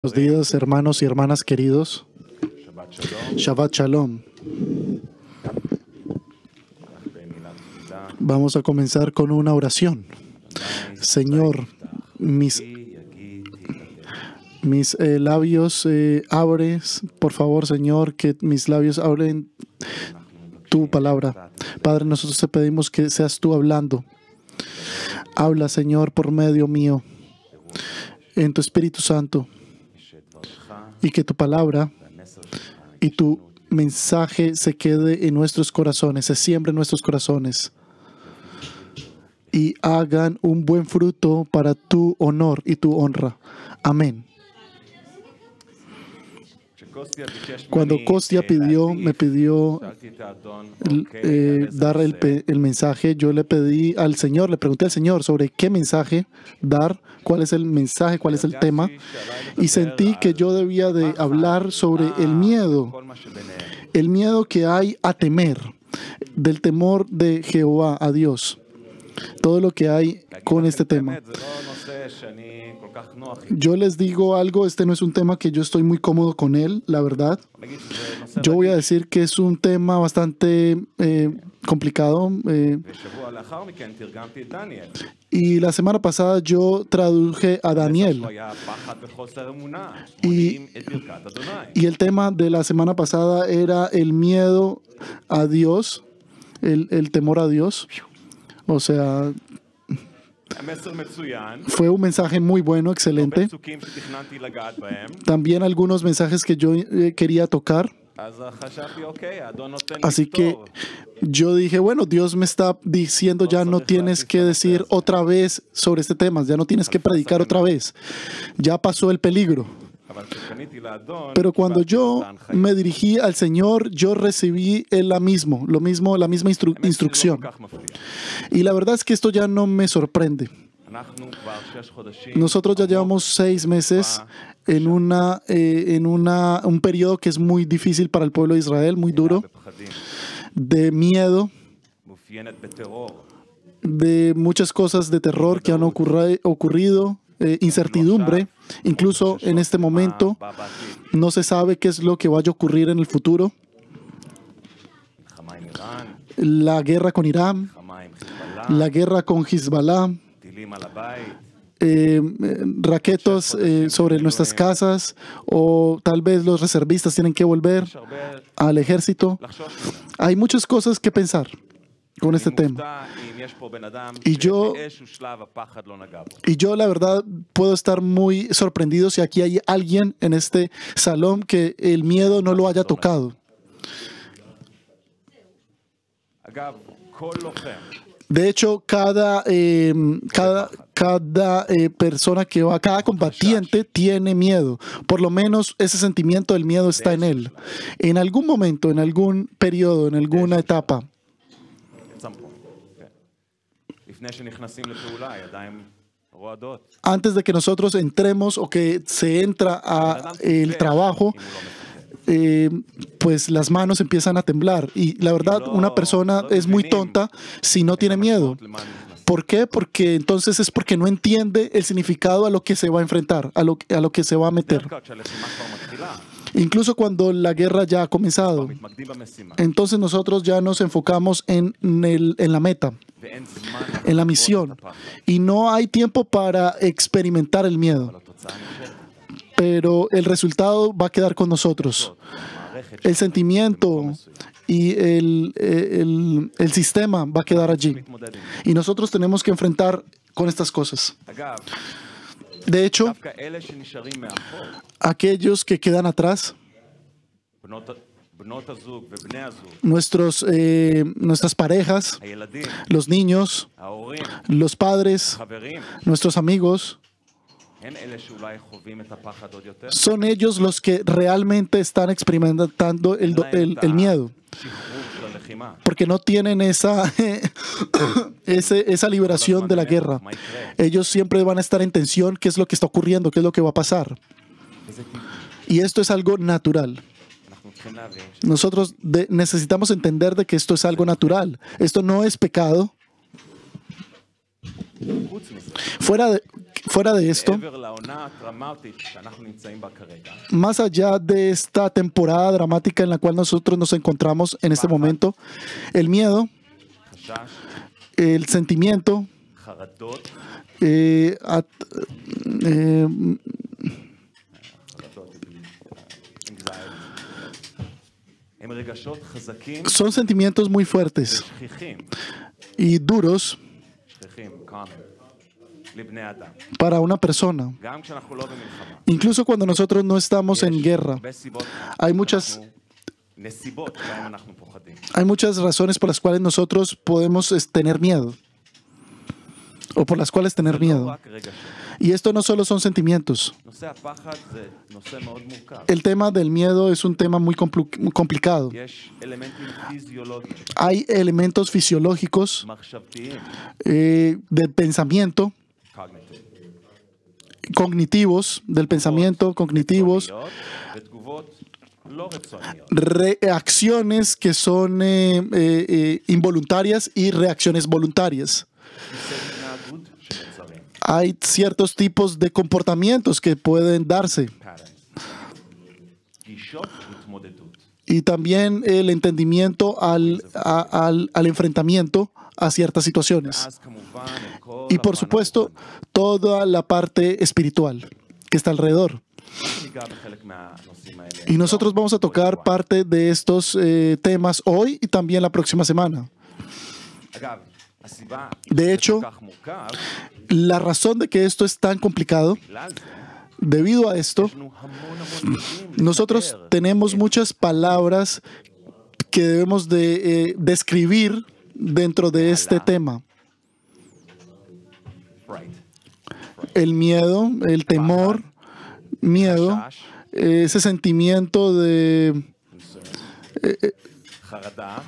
Buenos días, hermanos y hermanas queridos. Shabbat Shalom. Vamos a comenzar con una oración. Señor, mis labios abres, por favor, Señor, que mis labios abren tu palabra. Padre, nosotros te pedimos que seas tú hablando. Habla, Señor, por medio mío, en tu Espíritu Santo. Y que tu palabra y tu mensaje se quede en nuestros corazones, se siembre en nuestros corazones y hagan un buen fruto para tu honor y tu honra. Amén. Cuando Kostia me pidió dar el mensaje, yo le pedí al Señor, le pregunté al Señor sobre qué mensaje dar, cuál es el mensaje, cuál es el tema, y sentí que yo debía de hablar sobre el miedo que hay a temer, del temor de Jehová a Dios, todo lo que hay con este tema. Yo les digo algo, este no es un tema que yo estoy muy cómodo con él, la verdad. Yo voy a decir que es un tema bastante complicado. Y la semana pasada yo traduje a Daniel. Y el tema de la semana pasada era el miedo a Dios, el temor a Dios. O sea, fue un mensaje muy bueno, excelente. También algunos mensajes que yo quería tocar. Así que yo dije, bueno, Dios me está diciendo, ya no tienes que decir otra vez sobre este tema, ya no tienes que predicar otra vez. Ya pasó el peligro. Pero cuando yo me dirigí al Señor, yo recibí la misma instrucción. Y la verdad es que esto ya no me sorprende. Nosotros ya llevamos 6 meses en un periodo que es muy difícil para el pueblo de Israel, muy duro, de miedo, de muchas cosas de terror que han ocurrido, incertidumbre. Incluso en este momento no se sabe qué es lo que vaya a ocurrir en el futuro. La guerra con Irán, la guerra con Hezbollah, raquetas sobre nuestras casas, o tal vez los reservistas tienen que volver al ejército. Hay muchas cosas que pensar con este tema. Y yo la verdad puedo estar muy sorprendido si aquí hay alguien en este salón que el miedo no lo haya tocado. De hecho, cada persona que va, cada combatiente tiene miedo. Por lo menos ese sentimiento del miedo está en él. En algún momento, en algún periodo, en alguna etapa. Antes de que nosotros entremos o que se entra al trabajo, pues las manos empiezan a temblar. Y la verdad, una persona es muy tonta si no tiene miedo. ¿Por qué? Porque entonces es porque no entiende el significado a lo que se va a enfrentar, a lo que se va a meter. Incluso cuando la guerra ya ha comenzado, entonces nosotros ya nos enfocamos en la meta, en la misión, y no hay tiempo para experimentar el miedo. Pero el resultado va a quedar con nosotros. El sentimiento y el sistema va a quedar allí. Y nosotros tenemos que enfrentar con estas cosas. De hecho, aquellos que quedan atrás, nuestras parejas, los niños, los padres, nuestros amigos, son ellos los que realmente están experimentando el miedo, porque no tienen esa liberación de la guerra. Ellos siempre van a estar en tensión, qué es lo que está ocurriendo, qué es lo que va a pasar. Y esto es algo natural. Nosotros necesitamos entender de que esto es algo natural. Esto no es pecado. Fuera de esto, מעבר לעונה הטראומטית שאנחנו נמצאים בה כרגע, más allá de esta temporada dramática en la cual nosotros nos encontramos en este momento, el miedo, חשש, el sentimiento, חרדות, at- eh, חרדות, anxiety, הם רגשות חזקים son sentimientos muy fuertes ושכיחים, y duros שכיחים, common, לבני אדם. para una persona. גם כשאנחנו לא במלחמה. Incluso cuando nosotros no estamos en guerra, הרבה סיבות hay muchas, שאנחנו- נסיבות שבהן אנחנו פוחדים. hay muchas razones por las cuales nosotros podemos tener miedo o por las cuales tener זה לא miedo. רק רגשות. Y esto no solo son sentimientos. נושא הפחד זה נושא מאוד מורכב. El tema del miedo es un tema muy complicado. יש אלמנטים פיזיולוגיים, Hay elementos fisiológicos מחשבתיים, del pensamiento, cognitivos, del pensamiento, cognitivos, רצוניות ותגובות לא רצוניות. reacciones que son involuntarias y reacciones voluntarias. דפוסי התנהגות שנוצרים, Hay ciertos tipos de comportamientos que pueden darse patterns. גישות התמודדות. y también el entendimiento al enfrentamiento a ciertas situaciones. ואז כמובן את כל Y por הפן supuesto, toda la parte espiritual que está alrededor. הרוחני. ניגע בחלק מהנושאים האלה. Y nosotros vamos a tocar parte de estos temas hoy y también la próxima semana. אגב, הסיבה De hecho, כל כך מורכב, la razón de que esto es tan complicado, בגלל זה, debido a esto, יש לנו המון מילים nosotros לתאר tenemos muchas palabras que debemos de describir dentro de este tema. right. El miedo, el temor, miedo, חשש, ese sentimiento de חרדה,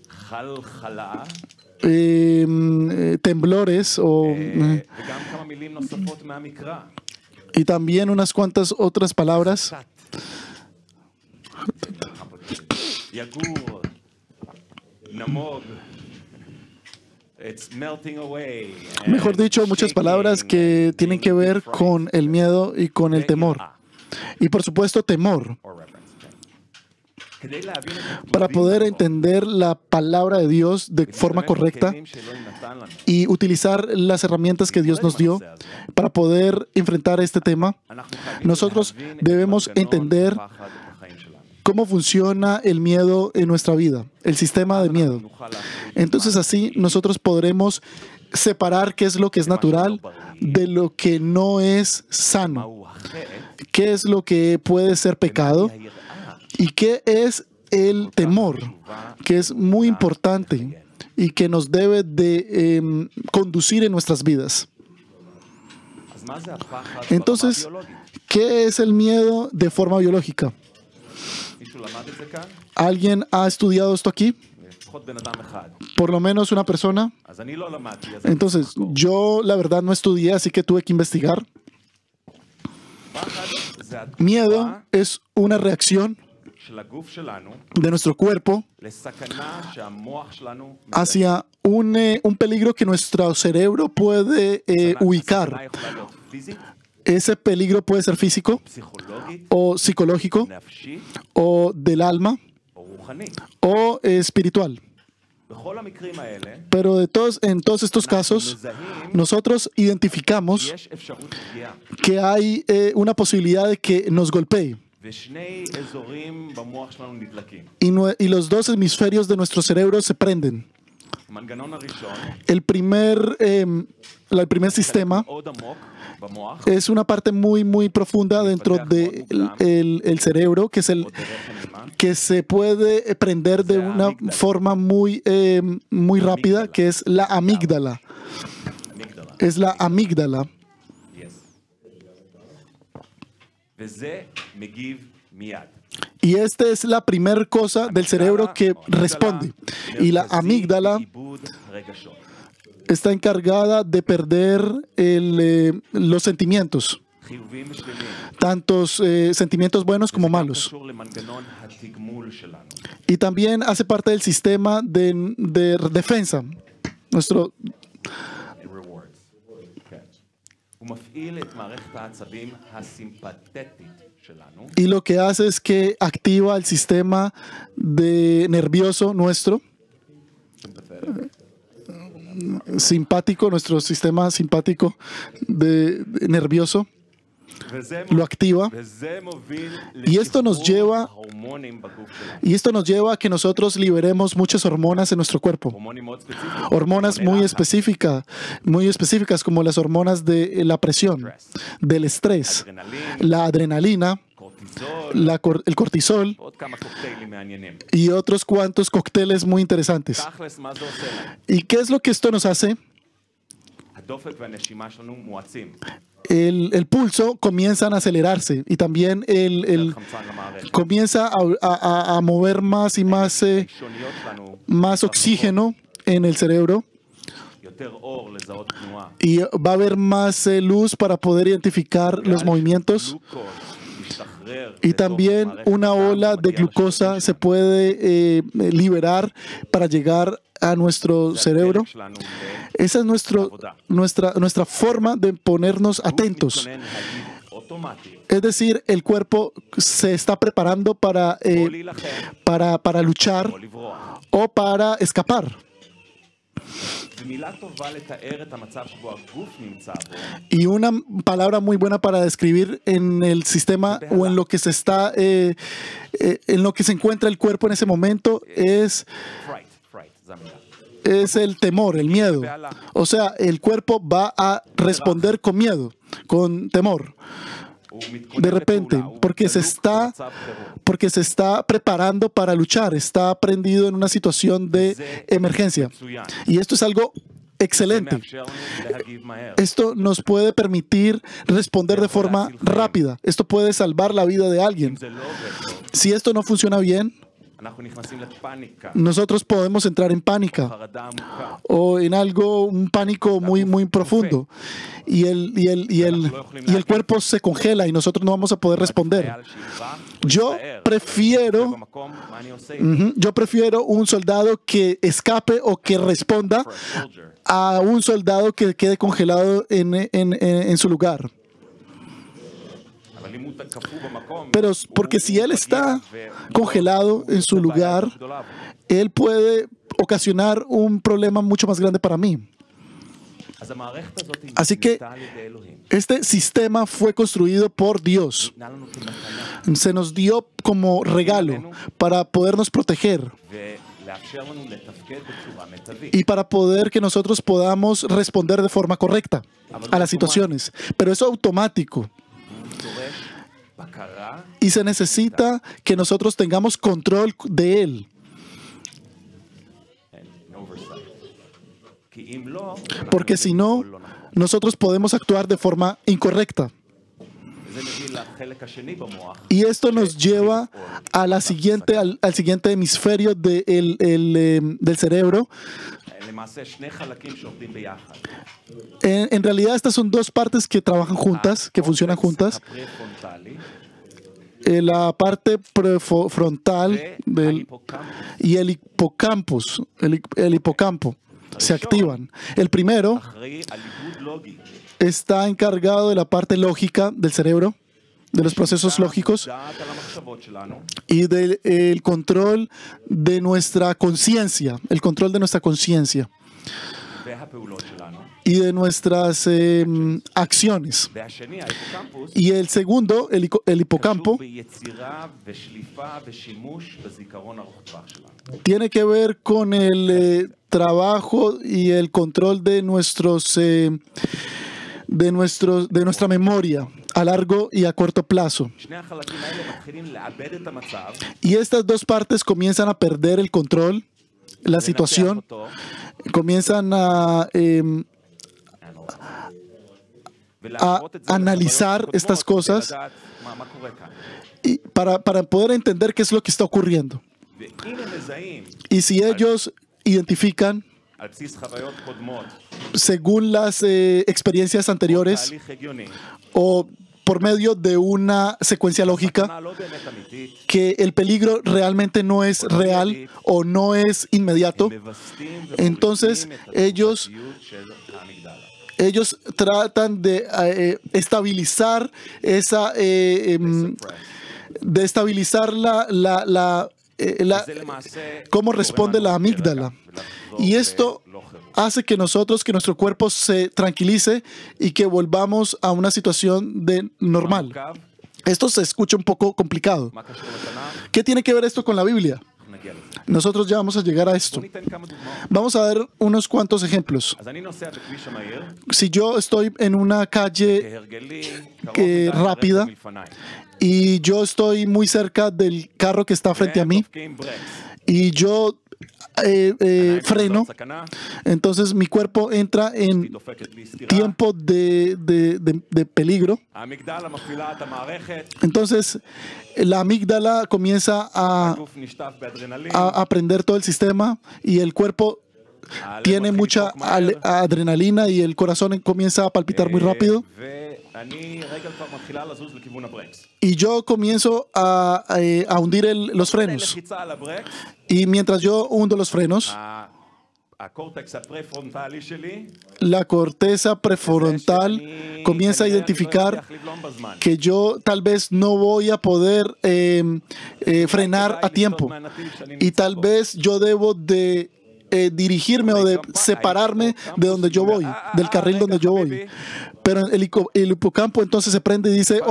חלחלה, temblores וגם כמה מילים נוספות מהמקרא. y también unas cuantas otras palabras. יגור, נמוג, it's melting away. Mejor dicho, muchas palabras que tienen que ver con el miedo y con el temor. Y por supuesto, temor. Para poder entender la palabra de Dios de forma correcta y utilizar las herramientas que Dios nos dio para poder enfrentar este tema, nosotros debemos entender cómo funciona el miedo en nuestra vida, el sistema de miedo. Entonces así nosotros podremos separar qué es lo que es natural de lo que no es sano, qué es lo que puede ser pecado y qué es el temor, que es muy importante y que nos debe de conducir en nuestras vidas. Entonces, ¿qué es el miedo de forma biológica? ¿Alguien ha estudiado esto aquí? Por lo menos una persona. Entonces, yo la verdad no estudié, así que tuve que investigar. Miedo es una reacción de nuestro cuerpo hacia un peligro que nuestro cerebro puede ubicar. Ese peligro puede ser físico o psicológico o del alma o espiritual. Pero en todos estos casos, nosotros identificamos que hay una posibilidad de que nos golpee. Y los dos hemisferios de nuestro cerebro se prenden. El primer sistema es una parte muy, muy profunda dentro del cerebro, que es que se puede prender de una forma muy, muy rápida, que es la amígdala. Es la amígdala. Y esta es la primera cosa del cerebro que responde. Y la amígdala está encargada de perder los sentimientos, tantos sentimientos buenos como malos. Y también hace parte del sistema de defensa. הוא מפעיל את מערכת העצבים הסימפתטית שלנו, y lo que hace es que activa el sistema nervioso nuestro, simpático, nuestro sistema simpático nervioso, וזה lo activa. וזה מוביל Y esto nos lleva- ההורמונים בגוף שלנו. Y esto nos lleva a que nosotros liberemos muchas hormonas en nuestro cuerpo. הורמונים מאוד ספציפיים. Hormonas muy específicas como las hormonas de la presión, del estrés, אדרנלין, la adrenalina, קורטיזול, el cortisol ועוד כמה קוקטיילים מעניינים. y otros cuantos cócteles muy interesantes. תכלס, מה זה עושה לנו? ¿Y qué es lo que esto nos hace? הדופק והנשימה שלנו מואצים. El pulso comienzan a acelerarse y también חמצן למערכת. comienza a mover más y más, הראשוניות שלנו, más oxígeno en el cerebro. יותר אור לזהות תנועה. Y va a haber más luz para poder identificar los movimientos. גלוקוז משתחרר Y לתוך también מערכת una הדם ola de ומגיע glucosa לשרירים se שלנו. puede liberar para llegar a nuestro זה cerebro. הדרך שלנו Esa es nuestra forma de ponernos atentos. מתכונן להגיב אוטומטי. Es decir, el cuerpo se está preparando para, או להילחם para luchar או לברוח. o para escapar. זו מילה טובה לתאר את המצב שבו הגוף נמצא בו. Y una palabra muy buena para describir en el sistema o en lo que se está, en lo que se encuentra el cuerpo en ese momento es פרייט, זו המילה. es el temor, el miedo. O sea, el cuerpo va a responder con miedo, con temor, הוא מתכונן de repente, לפעולה, הוא porque דלוק במצב חירום. porque se está preparando para luchar, está prendido en una situación de emergencia. מצוין. Y esto es algo זה excelente. מאפשר לנו להגיב מהר. Esto nos puede permitir responder de forma rápida. Esto puede salvar la vida de alguien. אם זה לא עובד טוב, Si esto no funciona bien, אנחנו נכנסים לפאניקה, nosotros podemos entrar en pánica חרדה עמוקה. o en un pánico muy profundo y el cuerpo se congela y nosotros no vamos a poder responder. חייל שיברח, Yo יסתער. prefiero, במקום, מה אני עושה? yo prefiero un soldado que escape o que responda For a soldier. a un soldado que quede congelado en su lugar. אבל אם הוא קפוא במקום, Pero porque si él está congelado en su lugar, él puede ocasionar un problema mucho más grande para mí. אז המערכת הזאת Así que נבנתה על ידי אלוהים. este sistema fue construido por Dios. ניתנה לנו כמתנה, Se nos dio como regalo para podernos proteger ולאפשר לנו לתפקד בצורה מיטבית. y para poder que nosotros podamos responder de forma correcta a las situaciones. Pero eso es automático הוא דורש בקרה, y se necesita que nosotros tengamos control de él. and oversight. כי אם לא, Porque si no, לא נכון. nosotros podemos actuar de forma incorrecta. זה מביא לחלק השני במוח, Y esto nos lleva a la siguiente, al siguiente hemisferio del cerebro. למעשה שני חלקים שעובדים ביחד. En realidad estas son dos partes que trabajan juntas, que funcionan juntas. הפרפרונטלי La parte prefrontal וההיפוקמפוס, y el hipocampo se activan. El primero אחראי על עיבוד לוגי. está encargado de la parte lógica del cerebro, de los procesos lógicos דעת על המחשבות שלנו, y del control de nuestra conciencia, el control de nuestra conciencia והפעולות שלנו. y de nuestras acciones. והשני, ההיפוקמפוס, Y el segundo, el hipocampo, קשור ביצירה ושליפה ושימוש בזיכרון ארוך טווח שלנו. tiene que ver con el trabajo y el control de de nuestra memoria a largo y a corto plazo. שני החלקים האלה מתחילים לאבד את המצב, Y estas dos partes comienzan a perder el control, la לנתח situación, אותו, comienzan a ולהשוות את זה analizar לחוויות estas קודמות כדי cosas לדעת מה קורה כאן. y para poder entender qué es lo que está ocurriendo. ואם הם מזהים Y si ellos identifican, על בסיס חוויות קודמות, según las experiencias anteriores תהליך הגיוני, o por medio de una secuencia lógica, סכנה לא באמת אמיתית, que el peligro realmente no es real o no es inmediato, הם מבסטים entonces ומורידים את ellos התגובתיות של האמיגדלה. ellos tratan de estabilizar esa, de estabilizar cómo responde la amígdala. Y esto hace que nuestro cuerpo se tranquilice y que volvamos a una situación normal. Esto se escucha un poco complicado. ¿Qué tiene que ver esto con la Biblia? Nosotros ya vamos a llegar a esto. Vamos a ver unos cuantos ejemplos. Si yo estoy en una calle rápida y yo estoy muy cerca del carro que está frente a mí y yo freno, entonces mi cuerpo entra en tiempo de peligro. Entonces la amígdala comienza a prender todo el sistema y el cuerpo tiene mucha adrenalina y el corazón comienza a palpitar muy rápido. Y yo comienzo a hundir los frenos. Y mientras yo hundo los frenos, la corteza prefrontal comienza a identificar que yo tal vez no voy a poder frenar a tiempo. Y tal vez yo debo de dirigirme o de separarme de donde yo voy, del carril donde yo voy. Pero el hipocampo entonces se prende y dice,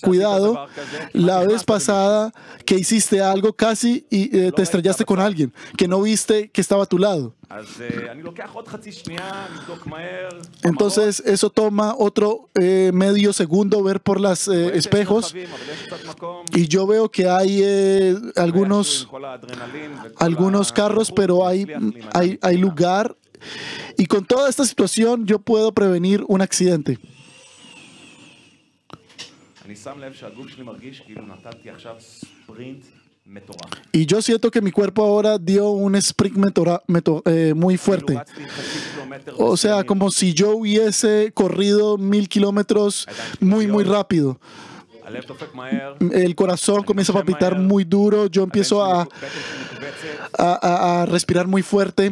cuidado, la vez pasada que hiciste algo casi y te estrellaste con alguien, que no viste que estaba a tu lado. Entonces eso toma otro medio segundo ver por los espejos y yo veo que hay algunos carros, pero hay lugar. Y con toda esta situación yo puedo prevenir un accidente. Y yo siento que mi cuerpo ahora dio un sprint muy fuerte. O sea, como si yo hubiese corrido 1000 kilómetros muy, muy rápido. El corazón comienza a palpitar muy duro. Yo empiezo a respirar muy fuerte.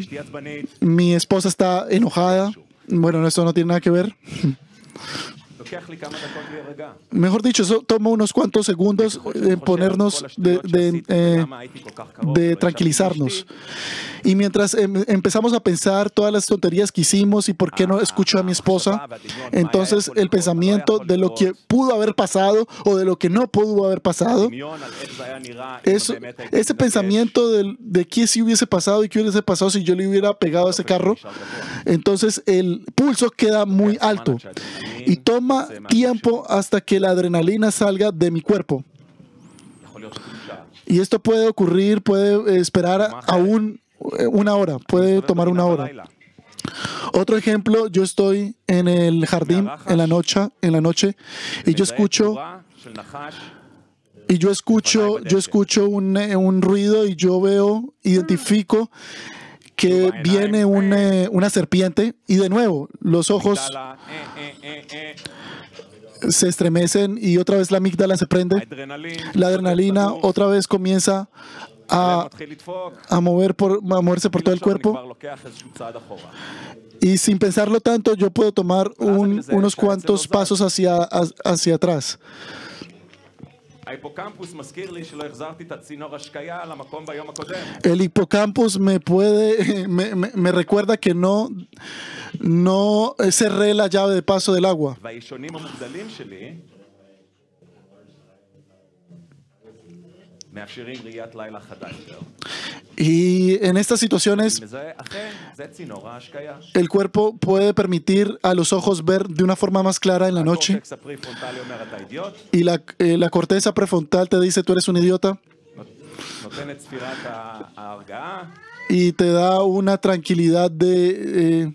Mi esposa está enojada. Bueno, esto no tiene nada que ver. Mejor dicho, eso toma unos cuantos segundos ponernos de tranquilizarnos. Y mientras empezamos a pensar todas las tonterías que hicimos y por qué no escucho a mi esposa, entonces el pensamiento de lo que pudo haber pasado o de lo que no pudo haber pasado, ese pensamiento de qué si hubiese pasado y qué hubiese pasado si yo le hubiera pegado a ese carro, entonces el pulso queda muy alto y toma tiempo hasta que la adrenalina salga de mi cuerpo. Y esto puede ocurrir, puede esperar aún una hora, puede tomar una hora. Otro ejemplo, yo estoy en el jardín en la noche y yo escucho un ruido y yo identifico que viene una serpiente y de nuevo los ojos se estremecen y otra vez la amígdala se prende. La adrenalina otra vez comienza a moverse por todo el cuerpo. Y sin pensarlo tanto, yo puedo tomar unos cuantos pasos hacia atrás. El hipocampus me recuerda que no cerré la llave de paso del agua. Y en estas situaciones el cuerpo puede permitir a los ojos ver de una forma más clara en la noche y la corteza prefrontal te dice tú eres un idiota y te da una tranquilidad te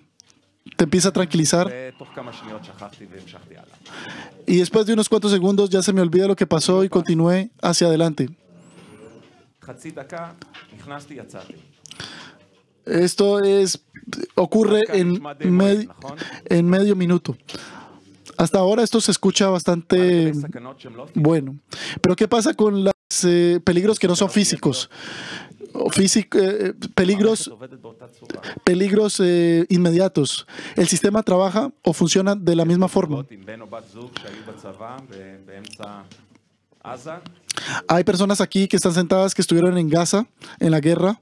empieza a tranquilizar y después de unos cuantos segundos ya se me olvida lo que pasó y continué hacia adelante. Esto ocurre en medio minuto. Hasta ahora esto se escucha bastante bueno. Pero ¿qué pasa con los peligros que no son físicos? peligros, המערכת עובדת באותה צורה. peligros inmediatos. El sistema trabaja o funciona de la misma forma. עם בן או בת זוג שהיו בצבא באמצע עזה, Hay personas aquí que están sentadas que estuvieron en Gaza, en la guerra.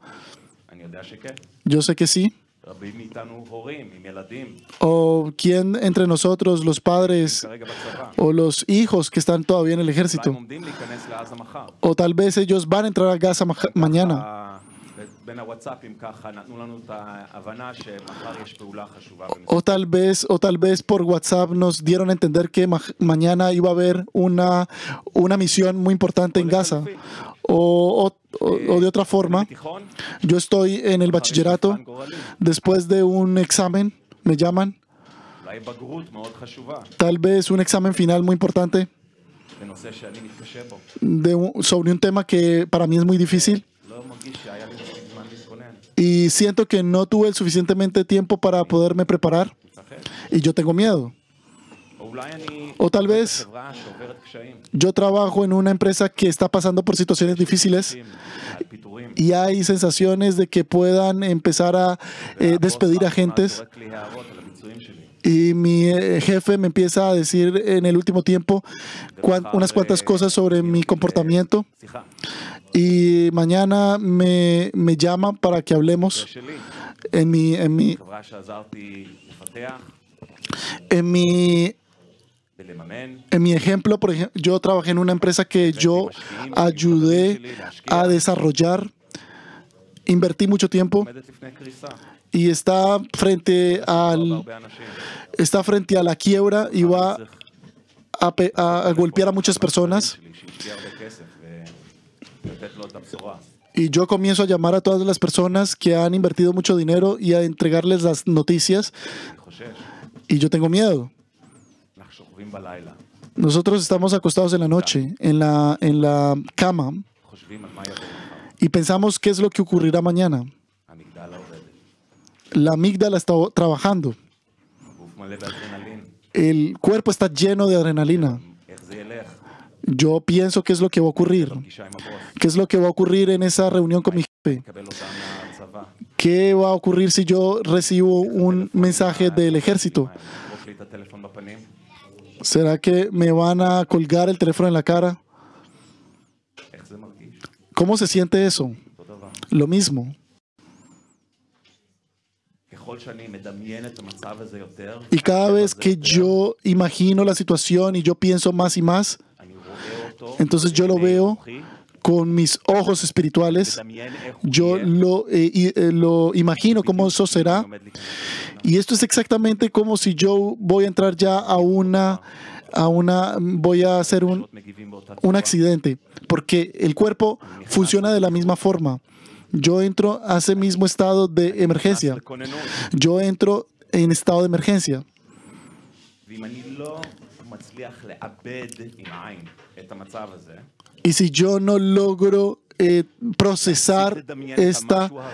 אני יודע שכן. Yo sé que sí. רבים מאיתנו הורים עם ילדים, O quién entre nosotros, los padres כרגע בצבא. o los hijos que están todavía en el אולי הם ejército. עומדים להיכנס לעזה מחר. O tal vez ellos van a entrar a Gaza mañana. בין הוואטסאפים ככה נתנו לנו את ההבנה שמחר יש פעולה חשובה. O tal vez por WhatsApp nos dieron a entender que mañana iba a haber una misión muy importante en Gaza. O de otra forma, בתיכון, yo estoy en el bachillerato. מבחן גורלי. Después de un examen, me llaman. אולי בגרות מאוד חשובה, Tal vez un examen final muy importante בנושא שאני מתקשה בו. sobre un tema que para mí es muy difícil. לא מרגיש שהיה לי מספיק זמן להתכונן. Y siento que no tuve el suficientemente tiempo para poderme preparar. מפחד. Y yo tengo miedo. או אולי אני O tal vez חברה שעוברת קשיים. yo trabajo en una empresa que está pasando por situaciones difíciles על פיטורים. y hay sensaciones de que puedan empezar a despedir agentes. זורק לי הערות על הביצועים שלי. Y mi jefe me empieza a decir en el último tiempo unas cuantas cosas sobre mi comportamiento. שיחה. Y mañana me llama para que hablemos שלי. חברה שעזרתי לפתח ולממן. En mi ejemplo, por ejemplo, yo trabajé en una empresa que yo ayudé a desarrollar, invertí mucho tiempo עומדת לפני קריסה. y está frente הרבה אנשים. a la quiebra y va a golpear a muchas personas. שלי שהשקיע הרבה כסף ולתת לו את הבשורה. Y yo comienzo a llamar a todas las personas que han invertido mucho dinero y a entregarles las noticias. אני חושש. Y yo tengo miedo. אנחנו שוכבים בלילה, Nosotros estamos acostados en la noche, en la cama, חושבים על מה יבוא מחר. y pensamos qué es lo que ocurrirá mañana. המגדל עובדת. La amígdala está trabajando. הגוף מלא באדרנלין. El cuerpo está lleno de adrenalina. איך זה ילך? Yo pienso qué es lo que va a ocurrir. פגישה עם הבוס. ¿Qué es lo que va a ocurrir en esa reunión con mi jefe? לקבל אותה מהצבא. ¿Qué va a ocurrir si yo recibo un mensaje del ejército? לזרוק לי את הטלפון בפנים. ¿Será que me van a colgar el teléfono en la cara? איך זה מרגיש? ¿Cómo se siente eso? אותו דבר. Lo mismo. ככל שאני מדמיין את המצב הזה יותר, Y cada vez que yo imagino la situación y yo pienso más y más, אני רואה אותו, entonces yo lo veo מוחי, con mis ojos espirituales, מדמיין איך הוא yo יהיה, lo imagino cómo eso será. עומד להיכנס. Y esto es exactamente como si yo voy a entrar ya voy a hacer מגיבים באותה un צורה. accidente, porque el cuerpo funciona de la misma forma. Yo entro a ese mismo estado de emergencia. לכוננות. Yo entro en estado de emergencia. ואם אני לא מצליח לאבד עם העין את המצב הזה, Y si yo no logro procesar לדמיין את המשהו הרע,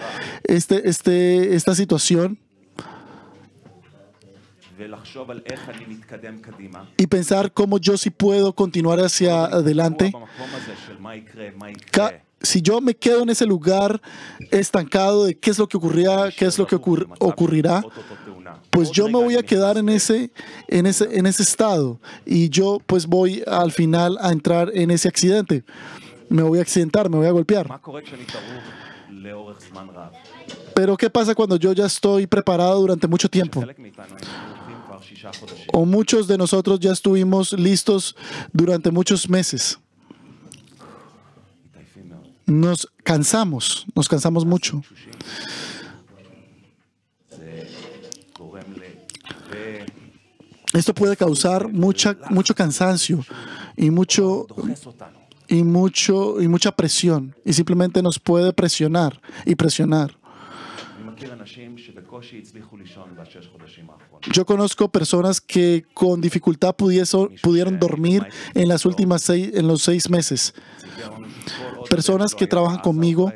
esta situación ולחשוב על איך אני מתקדם קדימה, y pensar cómo yo sí puedo continuar hacia adelante, במקום הזה של מה יקרה, מה יקרה, si yo me quedo en ese lugar estancado de qué es lo que ocurría, qué es lo que ocurrirá, אוטוטו תאונה. pues עוד yo me רגע voy a אני quedar נכנס en ese estado y yo pues voy al final a entrar en ese accidente. Me voy a accidentar, me voy a golpear. מה קורה כשאני טרוח לאורך זמן רב? Pero ¿qué pasa cuando yo ya estoy preparado durante mucho tiempo? חלק מאיתנו היינו ערוכים כבר 6 חודשים. O muchos de nosotros ya estuvimos listos durante muchos meses. מתעייפים מאוד. Nos cansamos mucho. תשושים. זה גורם להרבה, Esto puede causar mucho cansancio y דוחס אותנו. mucha presión. Y simplemente nos puede presionar y presionar. אני מכיר אנשים שבקושי הצליחו לישון ב6 חודשים האחרונים. Yo conozco personas que con dificultad pudieron dormir en los 6 meses. Personas que trabajan conmigo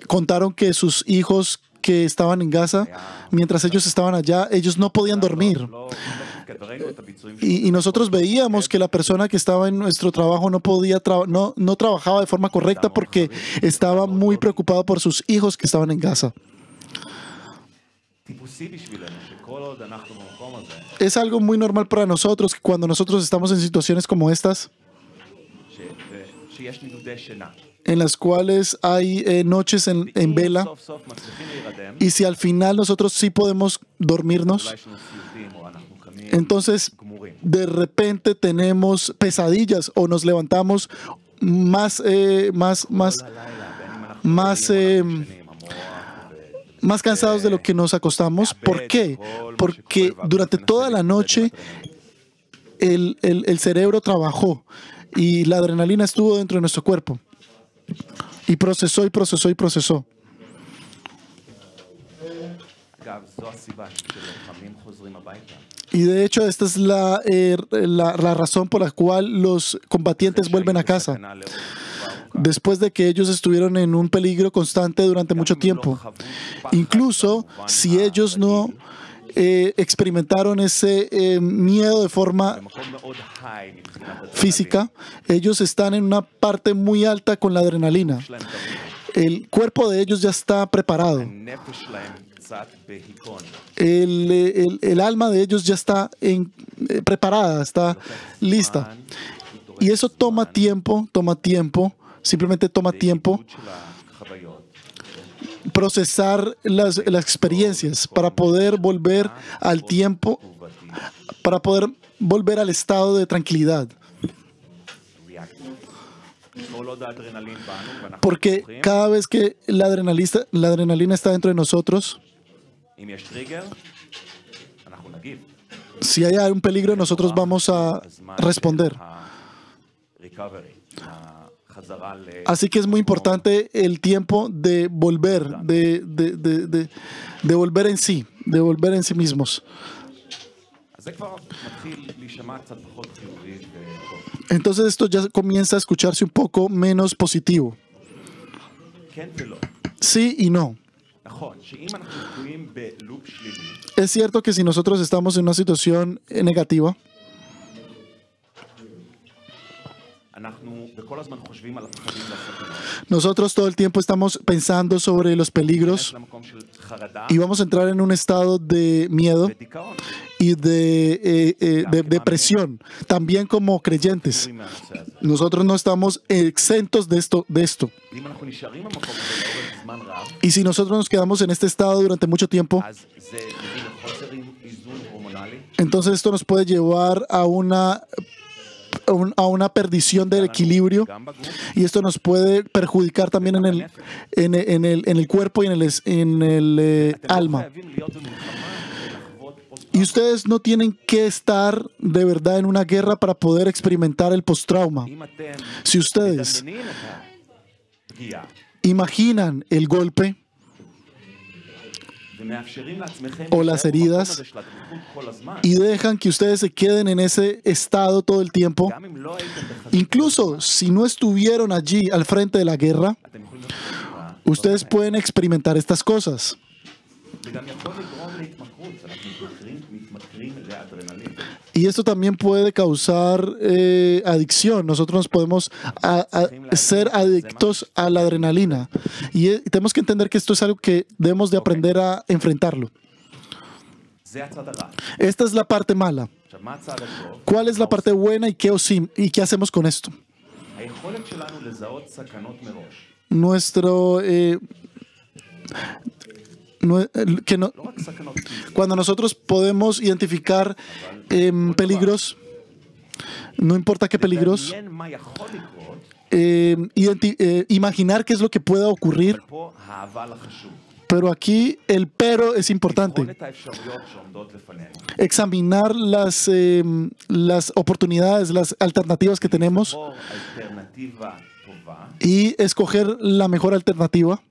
contaron que sus hijos que estaban en Gaza, mientras ellos estaban allá, ellos no podían dormir. Y nosotros veíamos que la persona que estaba en nuestro trabajo no podía no trabajaba de forma correcta porque estaba muy preocupado por sus hijos que estaban en Gaza. Es algo muy normal para nosotros que cuando nosotros estamos en situaciones como estas, en las cuales hay noches en vela, y si al final nosotros sí podemos dormirnos, entonces de repente tenemos pesadillas o nos levantamos más cansados de lo que nos acostamos. ¿Por qué? Porque durante toda la noche el cerebro trabajó y la adrenalina estuvo dentro de nuestro cuerpo y procesó y procesó y procesó. Y de hecho esta es la razón por la cual los combatientes vuelven a casa, después de que ellos estuvieron en un peligro constante durante mucho tiempo. Incluso si ellos no experimentaron ese miedo de forma física, ellos están en una parte muy alta con la adrenalina. El cuerpo de ellos ya está preparado. El alma de ellos ya está preparada, está lista. Y eso toma tiempo, simplemente toma tiempo procesar las experiencias para poder volver al tiempo, para poder volver al estado de tranquilidad. Porque cada vez que la adrenalina está dentro de nosotros, si hay un peligro, nosotros vamos a responder. Así que es muy importante el tiempo de volver, de volver en sí, de volver en sí mismos. Entonces esto ya comienza a escucharse un poco menos positivo. Sí y no. Es cierto que si nosotros estamos en una situación negativa, nosotros todo el tiempo estamos pensando sobre los peligros y vamos a entrar en un estado de miedo y de depresión, también como creyentes. Nosotros no estamos exentos de esto. Y si nosotros nos quedamos en este estado durante mucho tiempo, entonces esto nos puede llevar a una perdición del equilibrio, y esto nos puede perjudicar también en el cuerpo y en el alma. Y ustedes no tienen que estar de verdad en una guerra para poder experimentar el postrauma. Si ustedes imaginan el golpe o las heridas y dejan que ustedes se queden en ese estado todo el tiempo, incluso si no estuvieron allí al frente de la guerra, ustedes pueden experimentar estas cosas. Y esto también puede causar adicción. Nosotros nos podemos ser adictos a la adrenalina. Y tenemos que entender que esto es algo que debemos de aprender a enfrentarlo. Esta es la parte mala. ¿Cuál es la parte buena y qué hacemos con esto? Cuando nosotros podemos identificar peligros, no importa qué peligros, imaginar qué es lo que pueda ocurrir, pero aquí el pero es importante. Examinar las oportunidades, las alternativas que tenemos y escoger la mejor alternativa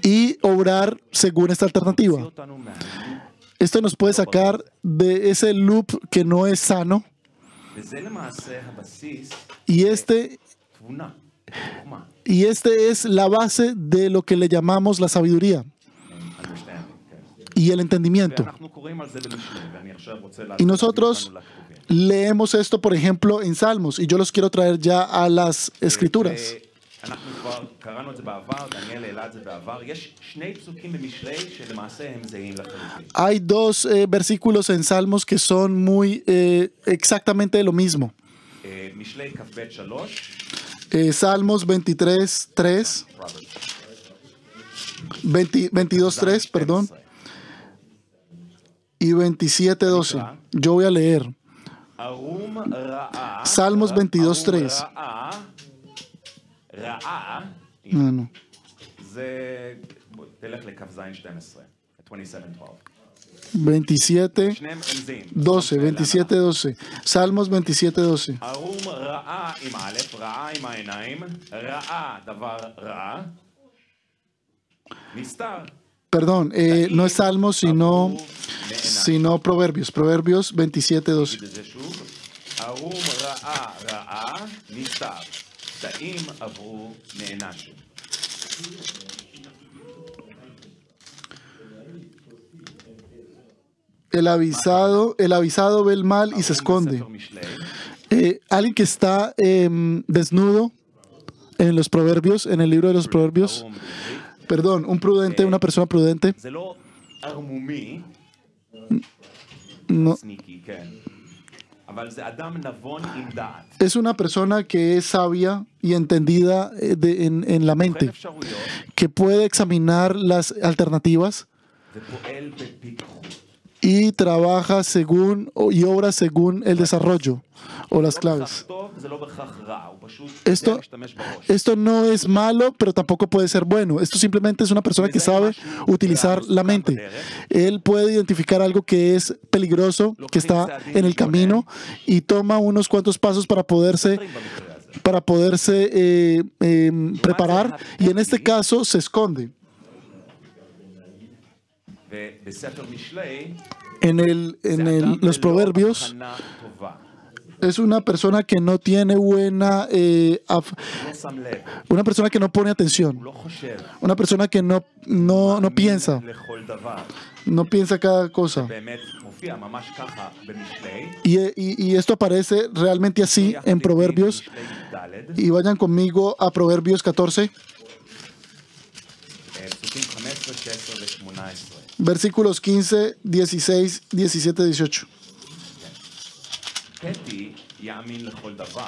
y obrar según esta alternativa. Esto nos puede sacar de ese loop que no es sano, y este es la base de lo que le llamamos la sabiduría. y el entendimiento. ואנחנו קוראים על זה במשלי, ואני עכשיו רוצה Y nosotros leemos esto, por ejemplo, en Salmos, y yo los quiero traer ya a las Escrituras. אנחנו כבר קראנו את זה בעבר, דניאל העלה את זה בעבר. יש שני פסוקים במשלי שלמעשה הם זהים לחלוטין. Hay dos versículos en Salmos que son muy exactamente lo mismo. משלי כ"ב 3. Salmos 23:3, 22:3, perdón, y 27:12. Yo voy a leer. ערום רעה. Salmos 22:3. רעה. No, no. זה, תלך לכ"ז 12. 27:12. 27:12, 27:12. Salmos 27:12. ערום רעה עם א', רעה עם העיניים, רעה דבר רע, נסתר. Perdón, no es Salmos, sino Proverbios. Proverbios 27:12. נגיד את זה שוב. ערום רעה רעה, נסתר. טעים עברו נענשו. El avisado ve el mal y se esconde. Alguien que está desnudo en los proverbios, en el libro de los proverbios, perdón, un prudente, una persona prudente, זה לא ערמומי, no, סניקי, כן. אבל זה אדם נבון עם דעת. es una persona que es sabia y entendida en la בוחן mente, אפשרויות que puede examinar las alternativas ופועל בפיקחות. y trabaja según y obra según el desarrollo o las לא claves. בהכרח טוב, זה לא בהכרח רע, הוא פשוט Esto- יודע להשתמש בראש. Esto no es malo, pero tampoco puede ser bueno. Esto simplemente es una persona que sabe utilizar la mente. Él puede identificar algo que es peligroso, que está en el camino, y toma unos cuantos pasos para poderse במקרה הזה. preparar, y en este caso se esconde. ובספר משלי, Los proverbios הבחנה טובה. es una persona que no tiene buena, הוא לא שם לב, una persona que no pone atención, הוא לא חושב. una persona que no piensa, לכל דבר. no piensa cada cosa. באמת מופיע ממש ככה במשלי. Y esto aparece realmente así en Proverbios. משלי ד', Y vayan conmigo a Proverbios 14, פסוקים 15, 16 ו-18. versículos 15, 16, 17, 18. פתי יאמין לכל דבר,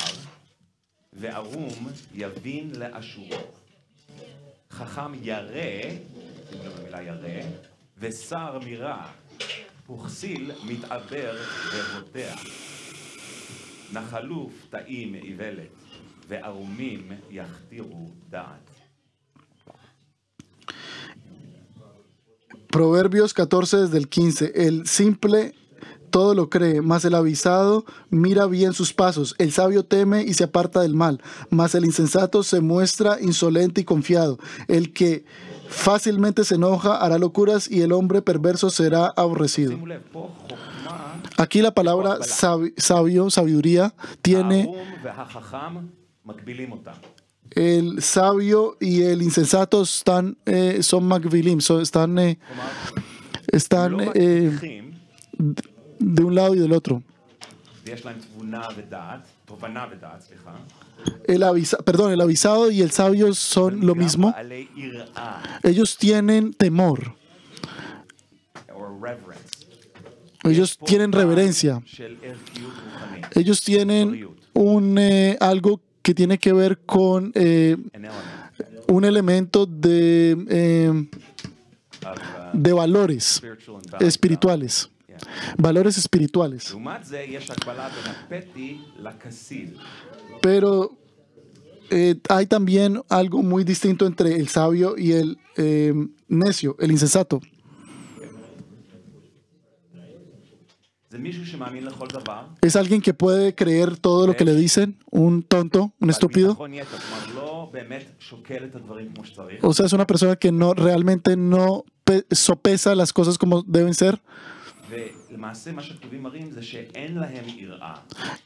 וערום יבין לאשורו. חכם ירא, שים לב למילה ירא, ושר מרע, וכסיל מתעבר ובוטח. נחלוף טעים איוולת, וערומים יכתירו דעת. Proverbios 14 desde el 15. El simple todo lo cree, mas el avisado mira bien sus pasos. El sabio teme y se aparta del mal, mas el insensato se muestra insolente y confiado. El que fácilmente se enoja hará locuras y el hombre perverso será aborrecido. שימו לב, פה חוכמה, Aquí la palabra sabio, sabiduría, tiene הערום והחכם מקבילים אותם. el sabio y el insensato son magvilim, están לא מצליחים, de un lado y del otro. ויש להם תובנה ודעת, סליחה. El avisado y el sabio son lo גם mismo. בעלי יראה, Ellos tienen temor, or reverence. ellos פה tienen פן reverencia, של ערכיות רוחנית. ellos tienen algo que tiene que ver con An element un elemento of de valores spiritual and value. espirituales, Yeah. valores espirituales. לעומת זה יש הקבלה בין הפתי לכסיל. Pero hay también algo muy distinto entre el sabio y el necio, el insensato. זה מישהו שמאמין לכל דבר. Es alguien que puede creer todo lo que le dicen, un tonto, un estúpido. ביטחון יתר, כלומר לא באמת שוקל את הדברים כמו שצריך. O sea, es una persona que realmente no sopesa las cosas como deben ser. ולמעשה מה שכתובים מראים זה שאין להם יראה.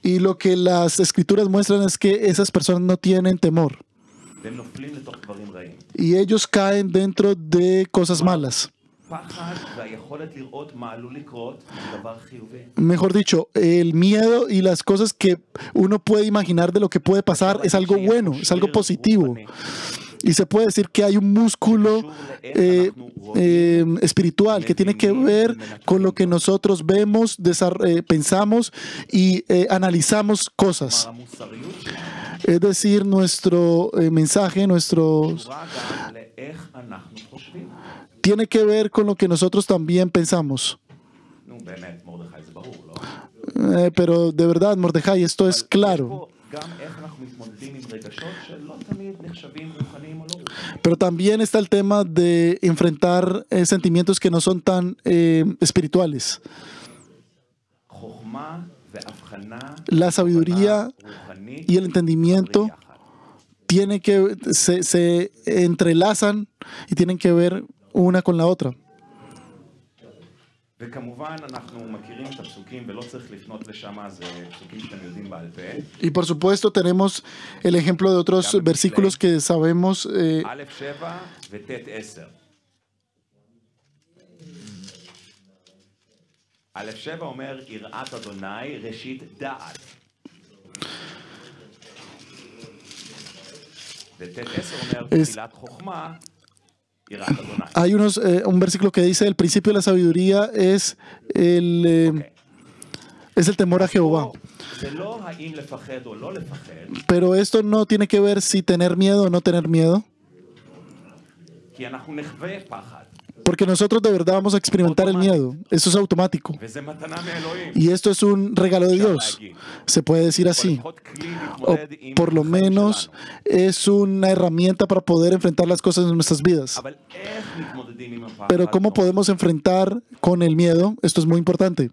Y lo que las escrituras muestran es que esas personas no tienen temor. והם נופלים לתוך דברים רעים. Y ellos caen dentro de cosas malas. הפחד והיכולת לראות מה עלול לקרות זה דבר חיובי. Mejor dicho, el miedo y las cosas que uno puede imaginar de lo que puede pasar es algo bueno, es algo positivo. Y se puede decir que hay un músculo espiritual que tiene que ver con lo que nosotros vemos, pensamos y analizamos cosas. Es decir, nuestro mensaje, tiene que ver con lo que nosotros también pensamos. Pero de verdad, Mordejai, esto es claro. Pero también está el tema de enfrentar sentimientos que no son tan espirituales. La sabiduría y el entendimiento se entrelazan y tienen que ver una con la otra. Y por supuesto tenemos el ejemplo de otros versículos que sabemos. Hay un versículo que dice: el principio de la sabiduría es el temor a Jehová. Pero esto no tiene que ver si tener miedo o no tener miedo, porque nosotros de verdad vamos a experimentar el miedo. Eso es automático. Y esto es un regalo de Dios. Se puede decir así. O por lo menos es una herramienta para poder enfrentar las cosas en nuestras vidas. Pero ¿cómo podemos enfrentar con el miedo? Esto es muy importante.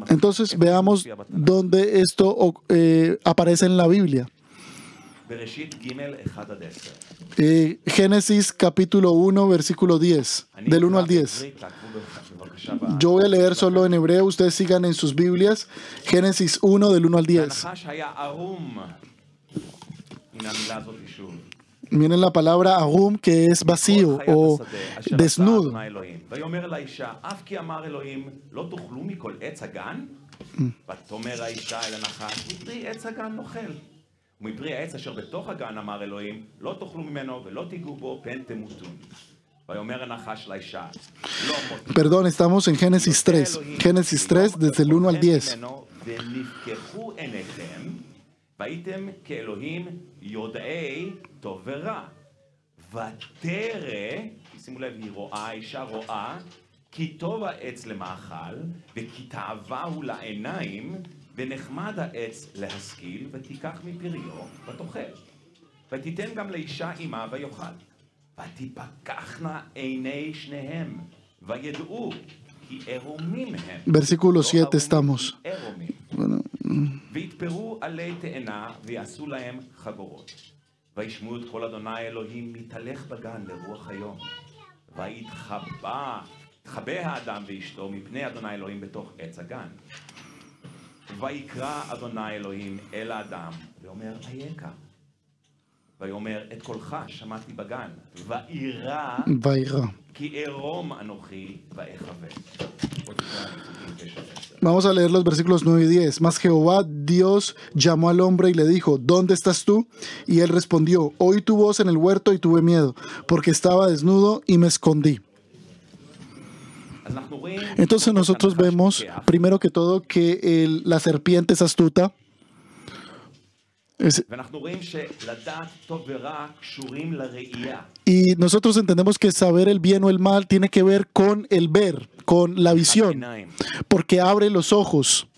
Entonces veamos dónde esto aparece en la Biblia. Génesis capítulo 1, versículo 10, del 1 al 10. Yo voy a leer solo en hebreo, ustedes sigan en sus Biblias. Génesis 1, del 1 al 10. Miren la palabra arum, que es vacío o desnudo. ומפרי העץ אשר בתוך הגן אמר אלוהים, לא תאכלו ממנו ולא תיגעו בו פן תמותון. ויאמר הנחש לאישה, לא מות. Perdón, estamos en Génesis 3. Génesis 3, desde el 1 al 10. ונפקחו עיניכם, והייתם כאלוהים יודעי טוב ורע. ותרא, שימו לב, היא רואה, האישה רואה, כי טוב העץ למאכל, וכי תאווה הוא לעיניים, ונחמד העץ להשכיל, ותיקח מפריו, ותאכל. ותיתן גם לאישה עמה ויאכל. ותפקחנה עיני שניהם, וידעו, כי ערומים הם. Versículo 7 estamos. ויתפרו עלי תאנה, ויעשו להם חגורות. וישמעו את קול אדוני אלוהים מתהלך בגן לרוח היום. ויתחבא האדם ואשתו מפני אדוני אלוהים בתוך עץ הגן. ויקרא אדוני אלוהים אל האדם, ואומר, אייכה? ויאמר, את קולך שמעתי בגן, ואירא, כי ערום אנוכי ואחווה. Vamos a leer los versículos 9 y 10. Mas Jehová Dios llamó al hombre y le dijo: ¿Dónde estás tú? Y él respondió: Oí tu voz en el huerto y tuve miedo, porque estaba desnudo y me escondí. Entonces nosotros vemos, primero que todo, que la serpiente es astuta. Y nosotros entendemos que saber el bien o el mal tiene que ver con el ver, con la visión, porque abre los ojos.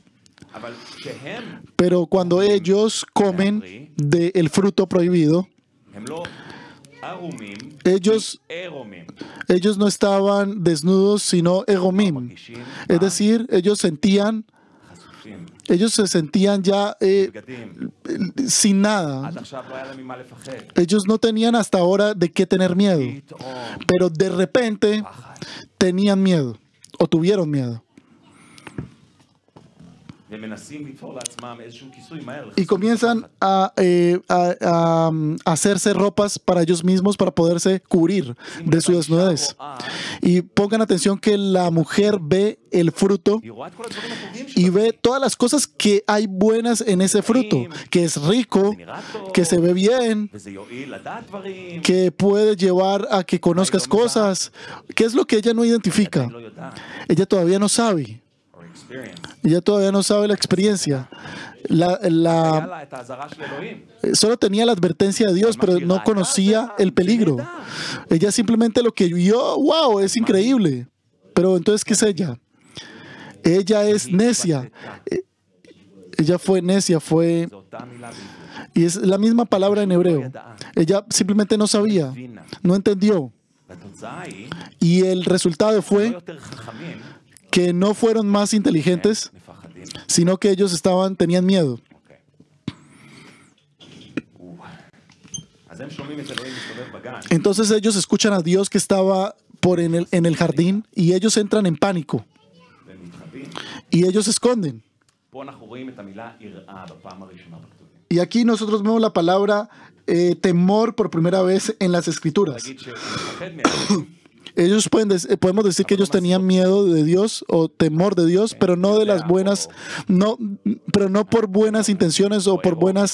Pero cuando ellos comen del fruto prohibido, ellos no estaban desnudos, sino egomim. Es decir, ellos se sentían ya sin nada. Ellos no tenían hasta ahora de qué tener miedo, pero de repente tenían miedo o tuvieron miedo. והם מנסים לתפור לעצמם איזשהו כיסוי מהר. y comienzan a hacerse ropas para ellos mismos para poderse cubrir de su desnudez. Y pongan atención que la mujer ve el fruto היא רואה את כל הדברים הטובים y שלו. ve todas las cosas que hay buenas en ese fruto, que es rico, זה נראה טוב, que se ve bien, וזה יועיל לדעת דברים. que puede llevar a que conozcas cosas. ¿Qué es lo que ella no identifica? היא לא יודעת. Ella todavía no sabe. or experience. Ella todavía no sabe la experiencia. היה לה את האזהרה של אלוהים. Solo tenía la advertencia de Dios, pero no conocía el peligro. Ella simplemente lo que vio, wow, es increíble. Pero entonces, ¿qué es ella? Ella es necia. Ella fue necia, fue... זו אותה מילה בעברית. Y es la misma palabra en hebreo. Ella simplemente no sabía, no entendió. והתוצאה היא, Y el resultado לא fue יותר חכמים, que no fueron más inteligentes, מפחדים. sino que ellos tenían miedo. אוקיי. אז הם שומעים את אלוהים מסתובב בגן, Entonces ellos escuchan a Dios que estaba en el jardín y ellos entran en pánico והם מתחבאים. y ellos se esconden. פה אנחנו רואים את המילה יראה בפעם הראשונה בכתובים. Y aquí nosotros vemos la palabra temor por primera vez en las escrituras. להגיד שהוא מפחד מאלוהים, Ellos podemos decir que ellos tenían miedo de Dios o temor de Dios, pero no de las buenas, pero no por buenas intenciones o por buenas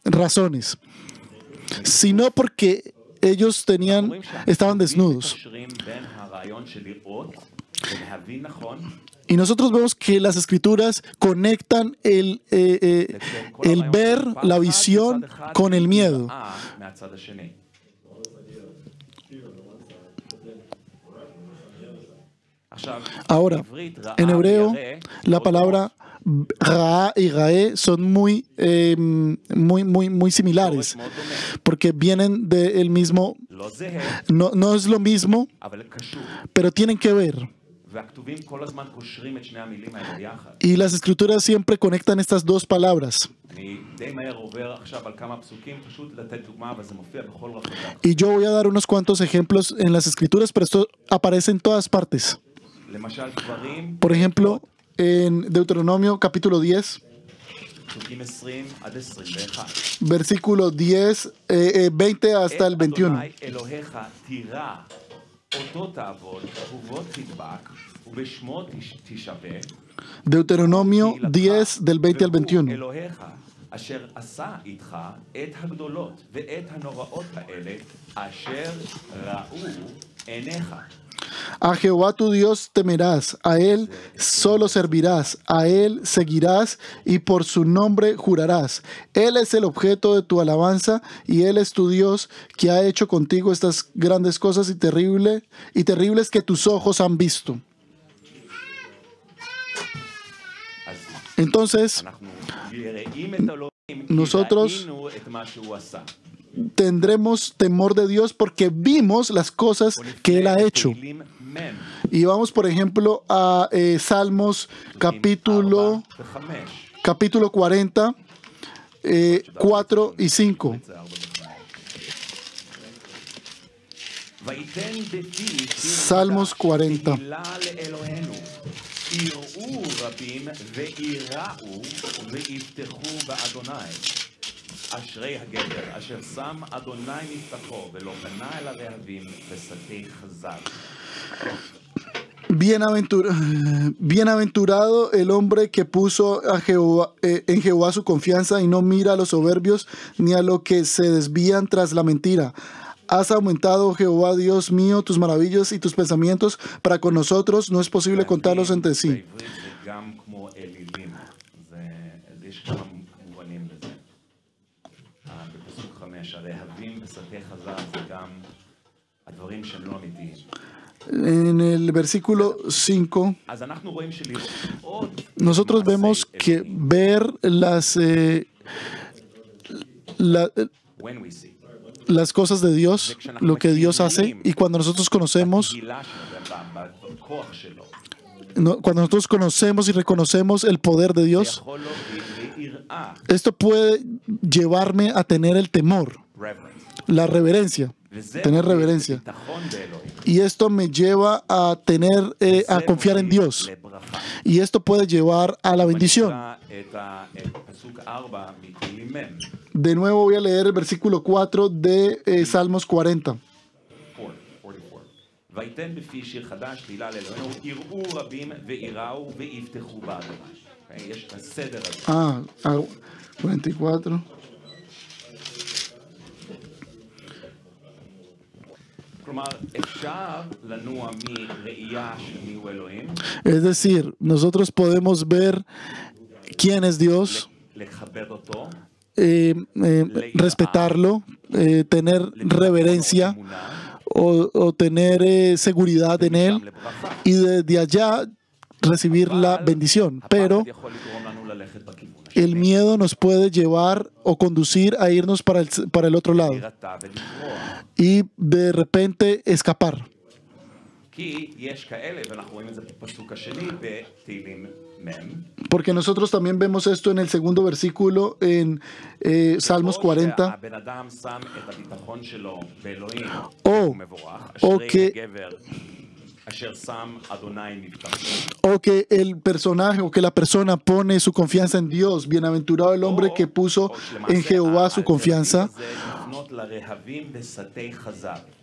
razones, sino porque ellos estaban desnudos. מקשרים בין הרעיון של לראות ולהבין נכון, Y nosotros vemos que las escrituras conectan el ver, la visión, con el miedo. מהצד השני. עכשיו, Ahora, בעברית רעה en hebreo, וירא, la palabra Ra y Rae son muy similares, מאוד דומה. porque vienen del mismo, לא זהה, no es lo mismo, אבל קשור. pero tienen que ver. והכתובים כל הזמן קושרים את שני המילים האלה ביחד. Y las escrituras siempre conectan estas dos palabras. אני די מהר עובר עכשיו על כמה פסוקים, פשוט לתת דוגמה, אבל זה מופיע בכל רחבי. Y yo voy a dar unos cuantos ejemplos en las escrituras, pero esto aparece en todas partes. למשל, דברים, Por ejemplo, en Deuteronomio capítulo 10, פסוקים 20 עד 21. versículo 10, 20 hasta el 21. אדוני אלוהיך תירא, אותו תעבוד, ובו תדבק, ובשמו תשווה. Deuteronomio 10 del 20 al 21. אלוהיך, אשר עשה איתך את הגדולות ואת הנוראות האלה, אשר ראו עיניך. A Jehová tu Dios temerás, a Él solo servirás, a Él seguirás y por su nombre jurarás. Él es el objeto de tu alabanza y Él es tu Dios que ha hecho contigo estas grandes cosas y terribles que tus ojos han visto. אז Entonces, אנחנו יראים את אלוהים, כי nosotros ראינו את מה שהוא עשה. tendremos temor de Dios porque vimos las cosas que Él ha hecho. תהילים מ', Y vamos, por ejemplo, a Salmos capítulo 40, 4 y 5. ויתן בפי Salmos 40. תהילה לאלוהינו, יראו רבים ויראו ויפתחו באדוני. אשרי הגבר אשר שם אדוני מבטחו ולא פנה אל הרעבים בשדה חזק. Bienaventurado el hombre que puso en Jehová su confianza y no mira a los soberbios ni a los que se desvían tras la mentira. Has aumentado, Jehová Dios mío, tus maravillas y tus pensamientos para con nosotros. No es posible contarlos entre sí. בעברית זה גם כמו אלילים. יש כמה מובנים לזה. בפסוק 5, הרעבים בשדה חזק זה גם הדברים שהם לא אמיתיים. En el versículo 5, אז אנחנו רואים שלראות nosotros vemos que ver when we see las cosas de Dios, lo que Dios hace, y cuando nosotros conocemos, גילה שלו, בכוח שלו, cuando nosotros conocemos y reconocemos el poder de Dios, יכול להוביל ליראה, esto puede llevarme a tener el temor, reverence. la reverencia. tener reverencia. Y esto me lleva a a confiar en Dios. Y esto puede llevar a la bendición. De nuevo voy a leer el versículo 4 de Salmos 40. ויתן בפי שיר חדש, תהילה לאלוהינו, יראו רבים ויראו ויפתחו באדמה. יש את הסדר הזה. 44. כלומר, אפשר לנוע מראייה של מיהו אלוהים. Es decir, nosotros podemos ver quién es Dios, לכבד אותו, respetarlo, tener reverencia o tener seguridad en él y desde allá recibir la bendición. Pero el miedo nos puede llevar o conducir a irnos para el otro lado y de repente escapar. Porque nosotros también vemos esto en el segundo versículo en Salmos 40. O que el personaje o que la persona pone su confianza en Dios. Bienaventurado el hombre que puso en Jehová su confianza.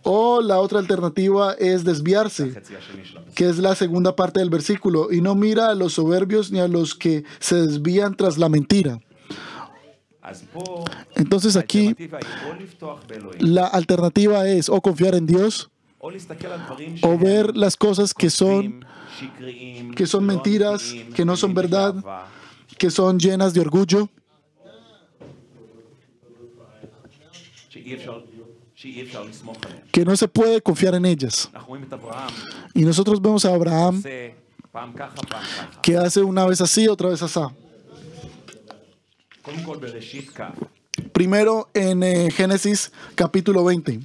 O la otra alternativa es desviarse, que es la segunda parte del versículo, y no mira a los soberbios ni a los que se desvían tras la mentira. Entonces aquí la alternativa es o confiar en Dios o ver las cosas que son mentiras, que no son verdad, que son llenas de orgullo, que no se puede confiar en ellas. Y nosotros vemos a Abraham que hace una vez así, otra vez así. Primero en Génesis capítulo 20.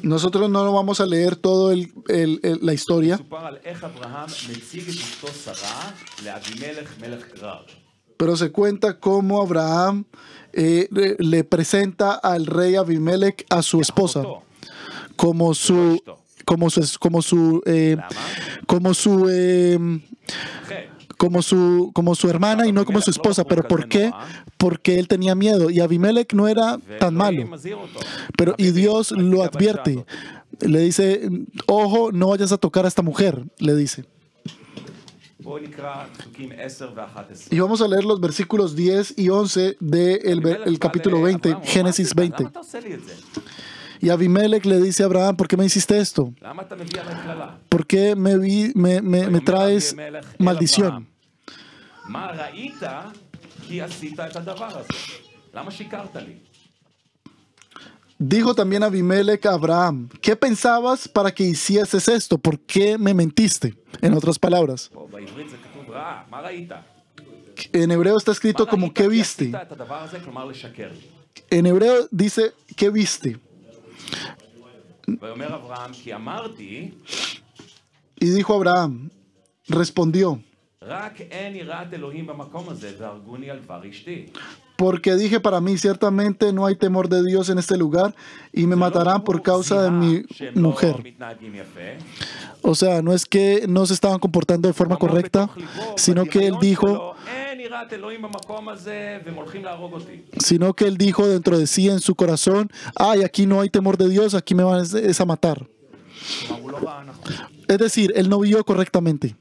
Nosotros no lo vamos a leer todo la historia, pero se cuenta cómo Abraham le presenta al rey Abimelech a su esposa como su hermana y no como su esposa. ¿Pero por qué? Porque él tenía miedo y Abimelech no era tan malo. Y Dios lo advierte. Le dice, ojo, no vayas a tocar a esta mujer, le dice. Y vamos a leer los versículos 10 y 11 del capítulo 20, Génesis 20. Y Abimelech le dice a Abraham, ¿por qué me hiciste esto? ¿Por qué me traes maldición? Dijo también Abimelech a Abraham, ¿qué pensabas para que hicieses esto? ¿Por qué me mentiste? En otras palabras, en hebreo está escrito como ¿qué viste? En hebreo dice ¿qué viste? Y dijo Abraham, respondió, porque dije para mí, ciertamente no hay temor de Dios en este lugar y me matarán por causa de mi mujer. O sea, no es que no se estaban comportando de forma correcta, sino que él dijo dentro de sí, en su corazón, ay, aquí no hay temor de Dios, aquí me van a matar. Es decir, él no vio correctamente.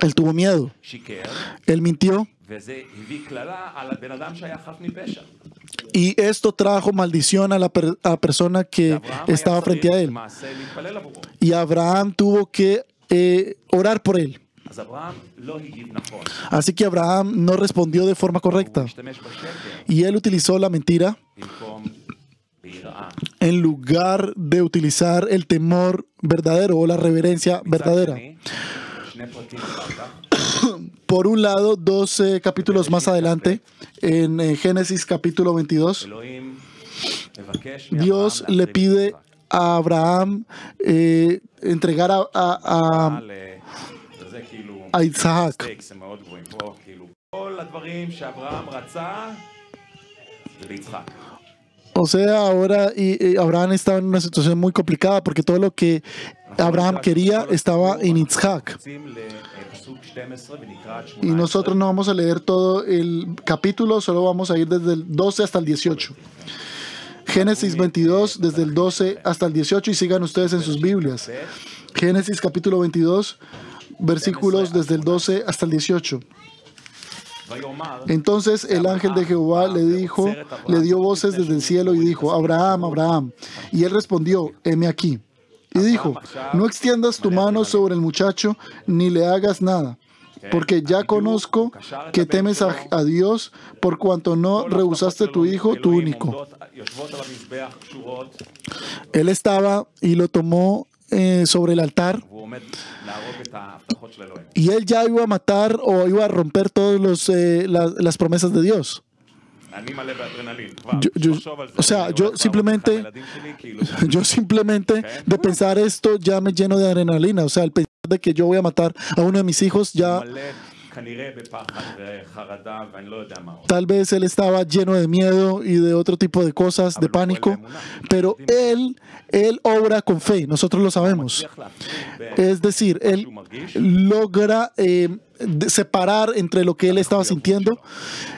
Él tuvo miedo. Él mintió. Y esto trajo maldición a la persona que estaba frente a él. Y Abraham tuvo que orar por él. Así que Abraham no respondió de forma correcta. Y él utilizó la mentira en lugar de utilizar el temor verdadero o la reverencia verdadera. Por un lado, 12 capítulos más adelante, en Génesis capítulo 22, Dios le pide a Abraham entregar a Isaac. O sea, ahora Abraham estaba en una situación muy complicada porque todo lo que Abraham quería estaba en Isaac. Y nosotros no vamos a leer todo el capítulo, solo vamos a ir desde el 12 hasta el 18. Génesis 22, desde el 12 hasta el 18, y sigan ustedes en sus Biblias. Génesis capítulo 22, versículos desde el 12 hasta el 18. Entonces el ángel de Jehová le dio voces desde el cielo y dijo: Abraham, Abraham. Y él respondió: heme aquí. Y dijo: no extiendas tu mano sobre el muchacho, ni le hagas nada, porque ya conozco que temes a Dios, por cuanto no rehusaste tu hijo, tu único. Él estaba y lo tomó sobre el altar, y él ya iba a matar o iba a romper todas las promesas de Dios. Yo simplemente de pensar esto ya me lleno de adrenalina. O sea, el pensar de que yo voy a matar a uno de mis hijos ya... Tal vez él estaba lleno de miedo y de otro tipo de cosas, de pánico, pero él obra con fe, nosotros lo sabemos. Es decir, él logra separar entre lo que él estaba sintiendo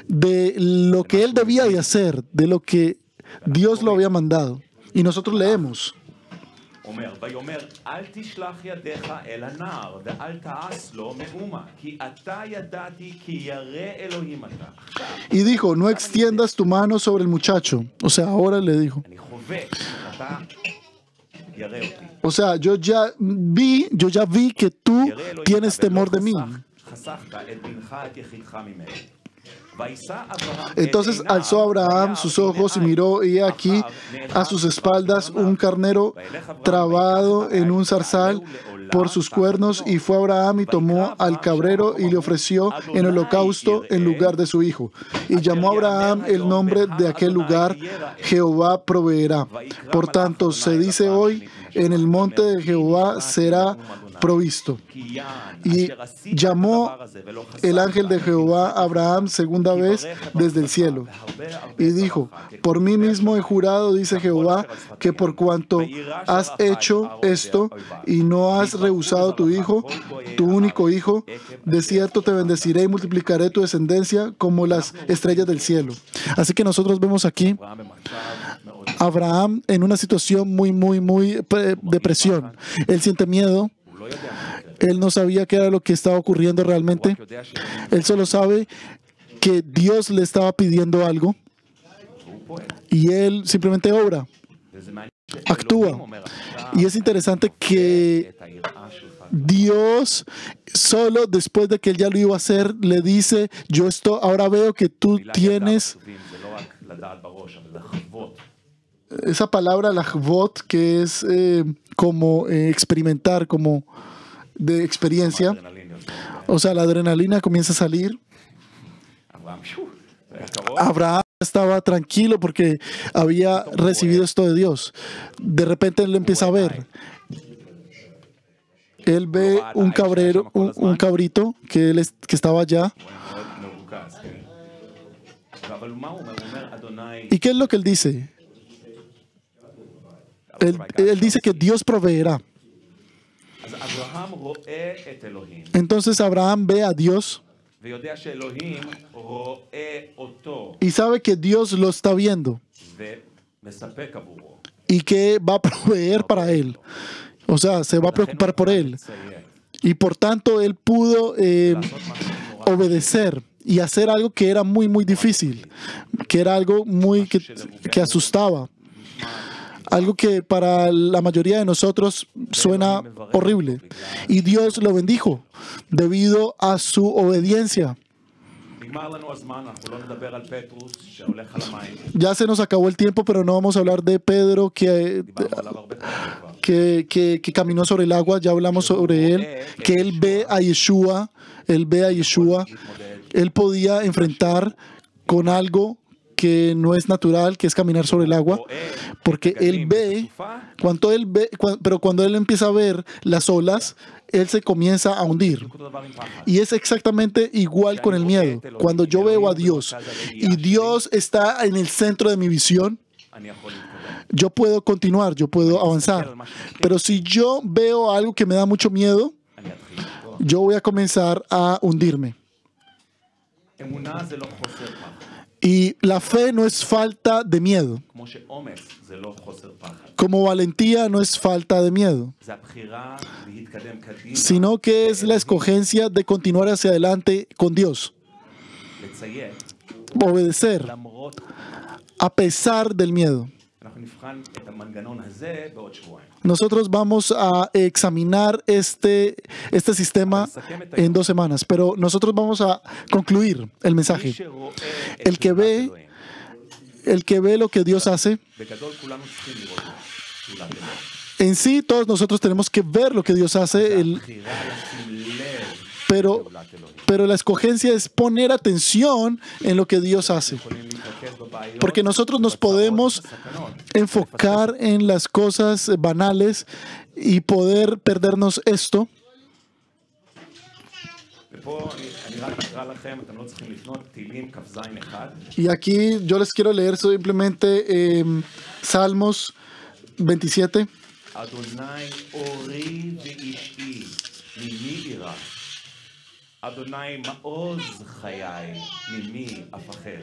de lo que él debía de hacer, de lo que Dios lo había mandado. Y nosotros leemos: y dijo: no extiendas tu mano sobre el muchacho. O sea, ahora le dijo. O sea, yo ya vi que tú tienes temor de mí. Entonces alzó Abraham sus ojos y miró, y he aquí a sus espaldas un carnero trabado en un zarzal por sus cuernos, y fue Abraham y tomó al cabrero y le ofreció en holocausto en lugar de su hijo. Y llamó Abraham el nombre de aquel lugar: Jehová proveerá. Por tanto, se dice hoy: en el monte de Jehová será provisto. Y llamó el ángel de Jehová a Abraham segunda vez desde el cielo, y dijo: por mí mismo he jurado, dice Jehová, que por cuanto has hecho esto y no has rehusado tu hijo, tu único hijo, de cierto te bendeciré y multiplicaré tu descendencia como las estrellas del cielo. Así que nosotros vemos aquí Abraham en una situación muy de presión. Él siente miedo. Él no sabía qué era lo que estaba ocurriendo realmente. Él solo sabe que Dios le estaba pidiendo algo, y él simplemente obra, actúa. Y es interesante que Dios, solo después de que él ya lo iba a hacer, le dice: ahora veo que tú tienes esa palabra lahvot, que es como experimentar, como de experiencia. O sea, la adrenalina comienza a salir. Abraham estaba tranquilo porque había recibido esto de Dios. De repente él empieza a ver. Él ve un cabrito que estaba allá. ¿Y qué es lo que él dice? Él dice que Dios proveerá. Entonces Abraham ve a Dios y sabe que Dios lo está viendo y que va a proveer para él. O sea, se va a preocupar por él. Y por tanto, él pudo obedecer y hacer algo que era muy difícil, que era algo que asustaba. Algo que para la mayoría de nosotros suena horrible. Y Dios lo bendijo debido a su obediencia. Ya se nos acabó el tiempo, pero no vamos a hablar de Pedro que caminó sobre el agua. Ya hablamos sobre él, que él ve a Yeshua. Él podía enfrentar con algo que no es natural, que es caminar sobre el agua, porque él ve, pero cuando él empieza a ver las olas, él se comienza a hundir. Y es exactamente igual con el miedo. Cuando yo veo a Dios y Dios está en el centro de mi visión, אני יכול להתקדם. yo puedo continuar, yo puedo avanzar. Pero si yo veo algo que me da mucho miedo, אני אתחיל לטעות. yo voy a comenzar a hundirme. אמונה זה לא חוסר פחד. Y la fe no es falta de miedo, כמו שאומץ זה לא חוסר פחד. como valentía no es falta de miedo, זה הבחירה להתקדם קדימה, sino que es la escogencia de continuar hacia adelante con Dios, לציית, obedecer למרות. a pesar del miedo. אנחנו נבחן את המנגנון הזה בעוד שבועיים. Nosotros vamos a examinar este sistema en 2 semanas, pero nosotros vamos a concluir el מי mensaje. שרואה El את que פעולת ve, אלוהים, el que ve lo que Dios hace, בגדול כולנו צריכים לראות את פעולת אלוהים. en sí todos nosotros tenemos que ver lo que Dios hace, זה הבחירה לשים לב pero, לפעולת אלוהים. pero la escogencia es poner atención en lo que Dios hace. יכולים להתרכז בבעיות, Porque nosotros nos podemos בסכנות. enfocar en las cosas banales y poder perdernos esto. ופה אני רק אקרא לכם, אתם לא צריכים לפנות, תהילים כ"ז 1. Y aquí yo les quiero leer simplemente Salmos 27. אדוני אורי ואישי, ממי אירא? אדוני מעוז חיי, ממי אפחד?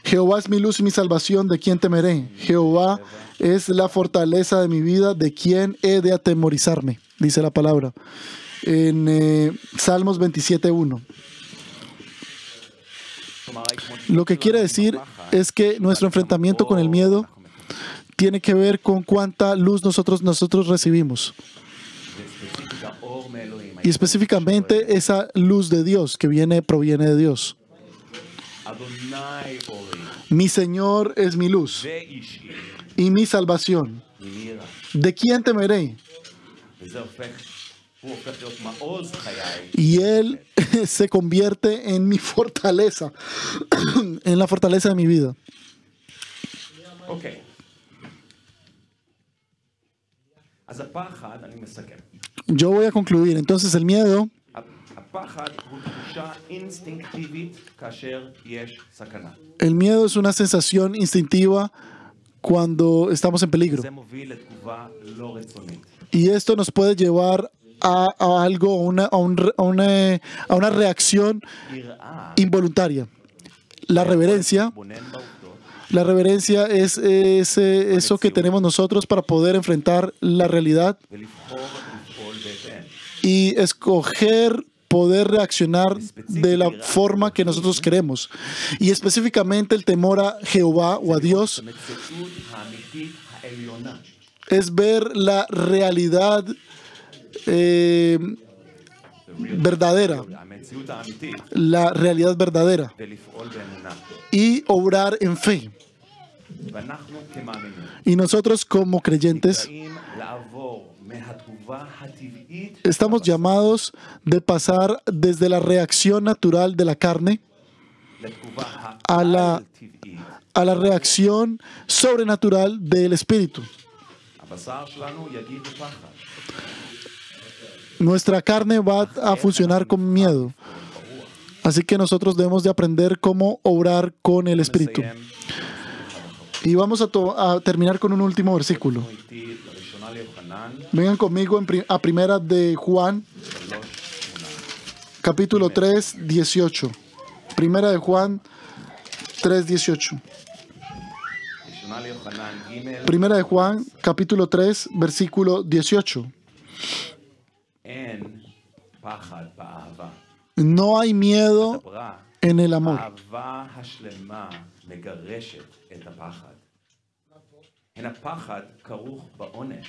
Jehová es mi luz y mi salvación, ¿de quién temeré? Jehová es la fortaleza de mi vida, ¿de quién he de atemorizarme? Dice la palabra. En Salmos 27:1. Lo que quiere decir es que nuestro enfrentamiento con el miedo tiene que ver con cuánta luz nosotros recibimos. Y específicamente esa luz de Dios que proviene de Dios. אדוני אורי Mi Señor es mi luz ואישי, y mi salvación. ממי אירא? ¿De quién temeré? וזה הוא הופך להיות מעוז חיי. Y Él se convierte en mi fortaleza, en la fortaleza de mi vida. אוקיי. אז הפחד, אני מסכם. Yo voy a concluir. Entonces el miedo הפחד הוא תחושה אינסטינקטיבית כאשר יש סכנה. El miedo es una sensación instintiva cuando estamos en peligro. זה מוביל לתגובה לא רצונית. Y esto nos puede llevar a algo, a una reacción יראה, involuntaria. La reverencia בונן בעובדות, La reverencia es eso que tenemos nosotros para poder enfrentar la realidad ולבחור לפעול בהתאם. y escoger poder reaccionar de la forma que nosotros queremos. Y específicamente el temor a Jehová o a Dios המציאות האמיתית העליונה. es ver la realidad verdadera, המציאות האמיתית, la realidad verdadera ולפעול באמונה. y obrar en fe. ואנחנו כמאמינים, Y nosotros como creyentes נקראים לעבור מהתגובה הטבעית estamos llamados de pasar desde la reacción natural de la carne לתגובה a la העל-טבעית. a la reacción sobrenatural del espíritu. הבשר שלנו יגיב בפחד. Nuestra carne va a funcionar con miedo. Así que nosotros debemos de aprender cómo obrar con el espíritu. נסיים Y vamos a terminar con un último versículo. איתי לראשונה ליוחנן, Vengan conmigo a primera de Juan, 3:8. capítulo 3, 18. Primera de Juan 3, 18. ראשונה ליוחנן ג', Primera de Juan, capítulo 3, versículo 18. אין פחד באהבה. No hay miedo דברה, en el amor. האהבה השלמה מגרשת את הפחד. הן הפחד כרוך בעונש,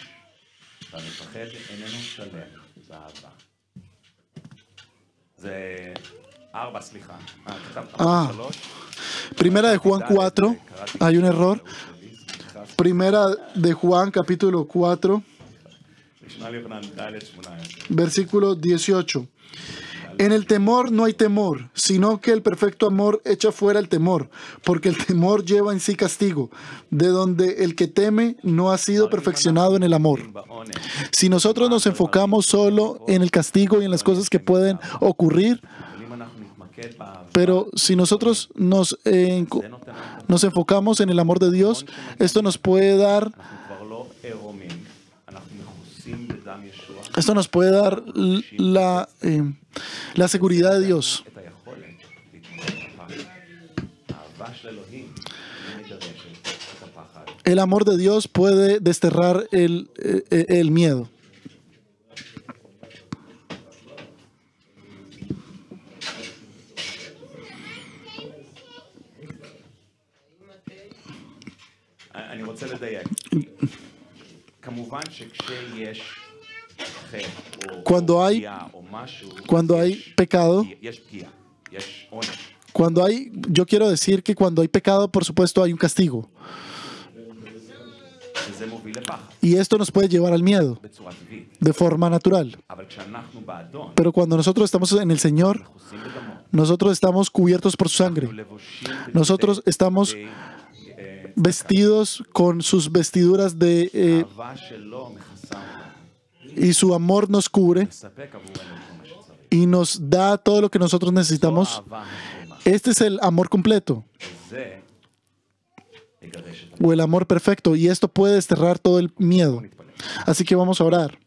והמפחד איננו שלם באהבה. זה 4, סליחה. כתבת 3. Primera de Juan 4, hay un error. Primera de Juan, capítulo 4, ראשונה ליוחנן ד' 18. versículo 18. En el temor no hay temor, sino que el perfecto amor echa fuera el temor, porque el temor lleva en sí castigo, de donde el que teme no ha sido perfeccionado en el amor. בעונש, Si nosotros nos enfocamos solo en el castigo y en las cosas que pueden ocurrir, אבל אם אנחנו נתמקד באהבה, pero si nosotros nos זה נותן nos enfocamos en el amor de Dios, esto nos puede dar la seguridad de Dios. El amor de Dios puede desterrar el miedo. אני רוצה לדייק. כמובן שכשיש חטא או פגיעה או משהו, cuando hay pecado, יש פגיעה, יש עונש. yo quiero decir que cuando hay pecado, por supuesto, hay un castigo. וזה מוביל לפחד. Y esto nos puede llevar al miedo בצורה טבעית. de forma natural. אבל כשאנחנו באדון, Pero cuando nosotros estamos en el Señor, אנחנו עושים בדמו. nosotros estamos cubiertos por su sangre. Nosotros estamos vestidos con sus vestiduras de האהבה שלו מכסה אותנו. y su amor nos cubre מספק עבורנו כל מה שצריך. y nos da todo lo que nosotros necesitamos. אהבה השלמה. Este es el amor completo זה יגרש את o el amor perfecto, y esto puede desterrar todo el miedo. Así que vamos a orar.